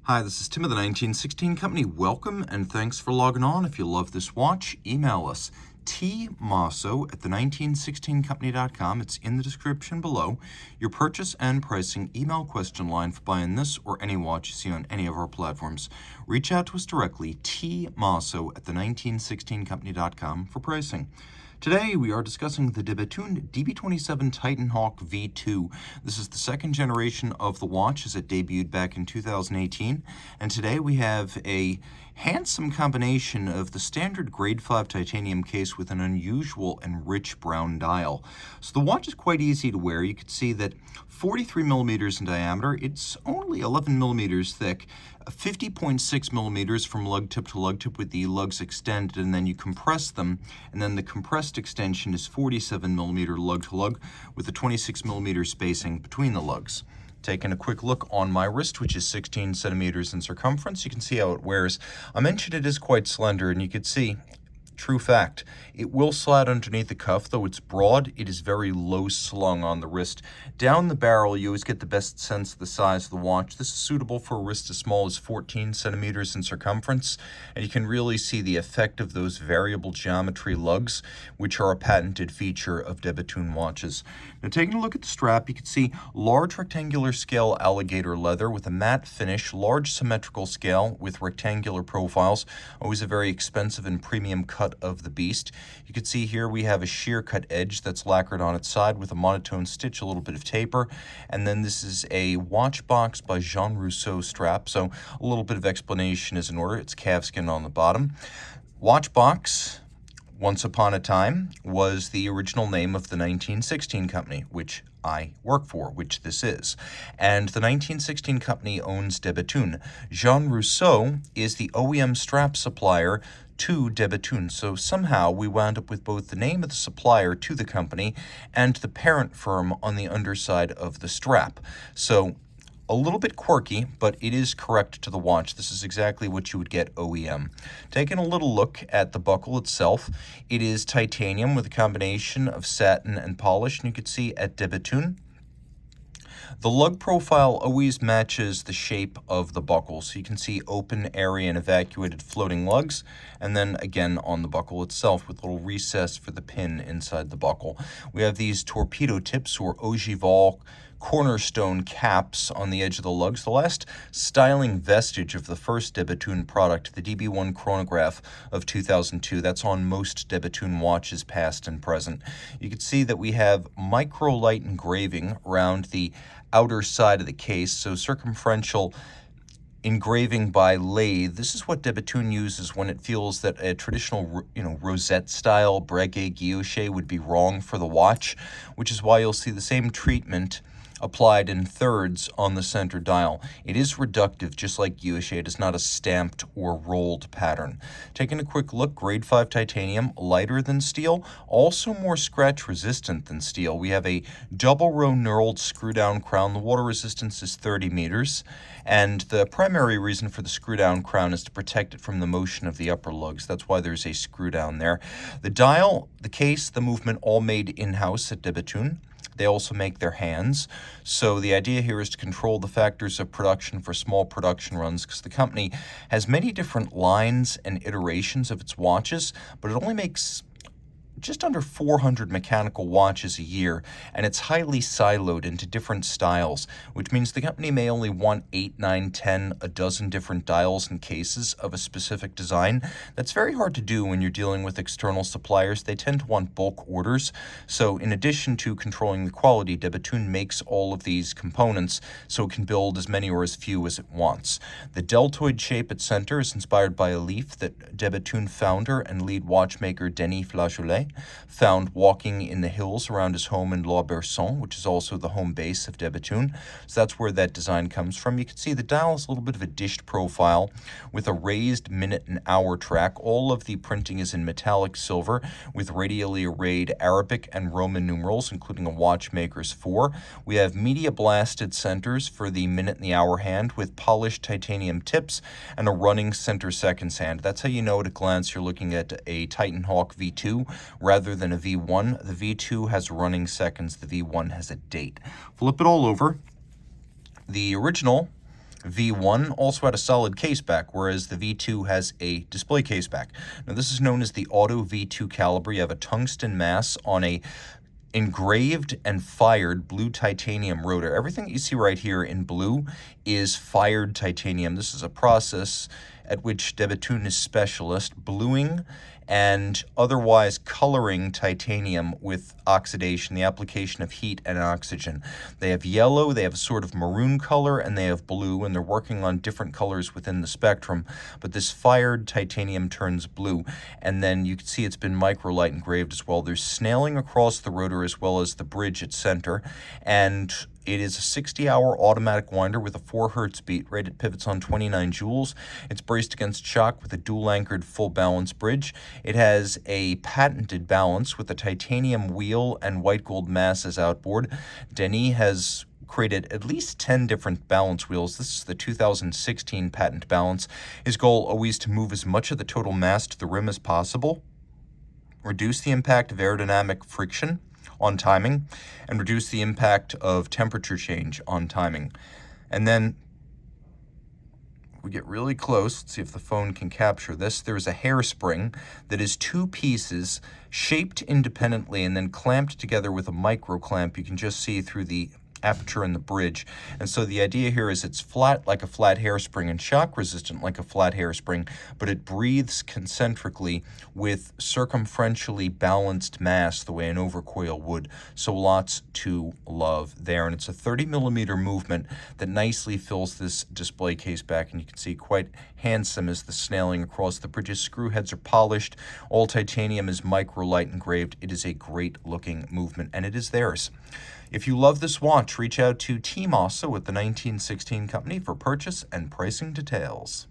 Hi, this is Tim of the 1916 Company. Welcome and thanks for logging on. If you love this watch, email us tmosso@the1916company.com. It's in the description below. Your purchase and pricing email question line for buying this or any watch you see on any of our platforms. Reach out to us directly, tmosso@the1916company.com for pricing. Today we are discussing the Bethune DB27 Titan Hawk V2. This is the second generation of the watch as it debuted back in 2018. And today we have a handsome combination of the standard grade 5 titanium case with an unusual and rich brown dial. So the watch is quite easy to wear. You can see that 43 millimeters in diameter. It's only 11 millimeters thick. 50.6 millimeters from lug tip to lug tip with the lugs extended, and then you compress them, and then the compressed extension is 47 millimeter lug to lug with a 26 millimeter spacing between the lugs. Taking a quick look on my wrist, which is 16 centimeters in circumference, you can see how it wears. I mentioned it is quite slender, and you can see, true fact, it will slide underneath the cuff. Though it's broad, it is very low slung on the wrist. Down the barrel, you always get the best sense of the size of the watch. This is suitable for a wrist as small as 14 centimeters in circumference, and you can really see the effect of those variable geometry lugs, which are a patented feature of Bethune watches. Now, taking a look at the strap, you can see large rectangular scale alligator leather with a matte finish, large symmetrical scale with rectangular profiles, always a very expensive and premium cut of the beast. You can see here we have a sheer cut edge that's lacquered on its side with a monotone stitch, a little bit of taper, and then this is a watch box by Jean Rousseau strap, so a little bit of explanation is in order. It's calfskin on the bottom. Watch box, once upon a time, was the original name of the 1916 Company, which I work for, which this is. And the 1916 Company owns Bethune. Jean Rousseau is the OEM strap supplier to Bethune. So somehow we wound up with both the name of the supplier to the company and the parent firm on the underside of the strap. So a little bit quirky, but it is correct to the watch. This is exactly what you would get OEM. Taking a little look at the buckle itself, it is titanium with a combination of satin and polish, and you can see at Bethune, the lug profile always matches the shape of the buckle. So you can see open, airy, and evacuated floating lugs, and then again on the buckle itself with a little recess for the pin inside the buckle. We have these torpedo tips or ogival cornerstone caps on the edge of the lugs, the last styling vestige of the first Bethune product, the DB1 chronograph of 2002. That's on most Bethune watches, past and present. You can see that we have micro-light engraving around the outer side of the case, so circumferential engraving by lathe. This is what Bethune uses when it feels that a traditional, rosette-style breguet guilloche would be wrong for the watch, which is why you'll see the same treatment applied in thirds on the center dial. It is reductive, just like guilloche. It is not a stamped or rolled pattern. Taking a quick look, grade 5 titanium, lighter than steel, also more scratch resistant than steel. We have a double row knurled screw down crown. The water resistance is 30 meters, and the primary reason for the screw down crown is to protect it from the motion of the upper lugs. That's why there's a screw down there. The dial, the case, the movement, all made in-house at Bethune. They also make their hands. So the idea here is to control the factors of production for small production runs, because the company has many different lines and iterations of its watches, but it only makes just under 400 mechanical watches a year, and it's highly siloed into different styles, which means the company may only want 8, 9, 10, a dozen different dials and cases of a specific design. That's very hard to do when you're dealing with external suppliers. They tend to want bulk orders. So in addition to controlling the quality, Bethune makes all of these components so it can build as many or as few as it wants. The deltoid shape at center is inspired by a leaf that Bethune founder and lead watchmaker Denis Flageolet found walking in the hills around his home in La Berson, which is also the home base of Bethune. So that's where that design comes from. You can see the dial is a little bit of a dished profile with a raised minute and hour track. All of the printing is in metallic silver with radially arrayed Arabic and Roman numerals, including a watchmaker's 4. We have media blasted centers for the minute and the hour hand with polished titanium tips and a running center seconds hand. That's how you know at a glance you're looking at a Titan Hawk V2 rather than a V1. The V2 has running seconds, the V1 has a date. Flip it all over. The original V1 also had a solid case back, whereas the V2 has a display case back. Now this is known as the Auto V2 caliber. You have a tungsten mass on a engraved and fired blue titanium rotor. Everything that you see right here in blue is fired titanium. This is a process at which de Bethune is specialist, bluing and otherwise coloring titanium with oxidation, the application of heat and oxygen. They have yellow, they have a sort of maroon color, and they have blue, and they're working on different colors within the spectrum. But this fired titanium turns blue, and then you can see it's been microlight engraved as well. There's snailing across the rotor as well as the bridge at center, and it is a 60-hour automatic winder with a 4 Hertz beat. Rated pivots on 29 joules. It's braced against shock with a dual-anchored full balance bridge. It has a patented balance with a titanium wheel and white gold mass as outboard. Denis has created at least 10 different balance wheels. This is the 2016 patent balance. His goal always to move as much of the total mass to the rim as possible, reduce the impact of aerodynamic friction on timing, and reduce the impact of temperature change on timing. And then we get really close. Let's see if the phone can capture this. There's a hairspring that is 2 pieces shaped independently and then clamped together with a micro clamp. You can just see through the aperture in the bridge. And so the idea here is it's flat like a flat hairspring and shock resistant like a flat hairspring, but it breathes concentrically with circumferentially balanced mass the way an overcoil would. So lots to love there. And it's a 30mm movement that nicely fills this display case back, and you can see quite handsome as the snailing across the bridges. Screw heads are polished. All titanium is microlight engraved. It is a great looking movement, and it is theirs. If you love this watch, reach out to Team Mosso with the 1916 company for purchase and pricing details.